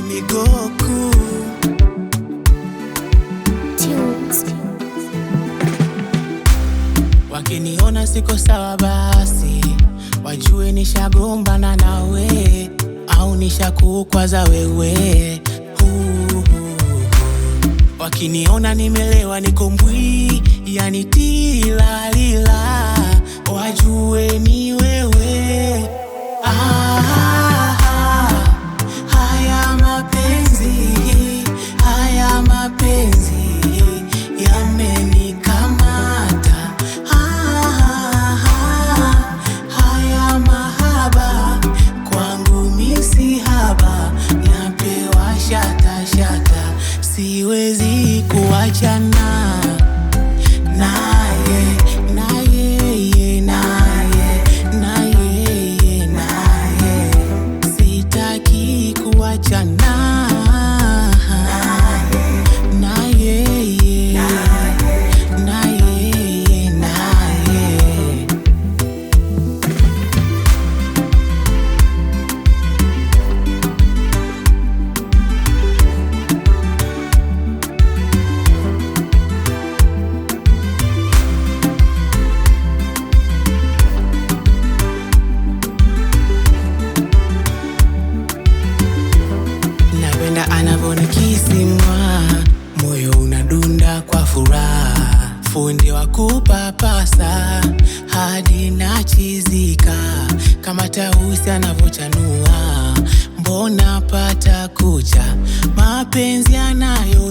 ni Goku. Wakiniona siko sawa basi wajue nishagombana nawe au nishakukwaza wewe. Wakiniona nimelewa niko mbwi, yani tilalila, wajue ni wewe. Haya mapenzi yamenikamata. Haya mahaba kwangu misi haba, napewa shata shata, siwezi kuachana naye, sitaki kuachana naye. Napenda anavonikisimwa, moyo unadunda kwa furaha, fundi wa kupapasa hadi nachizika, kama tausi anavochanua, mbona pata kucha, mapenzi anayo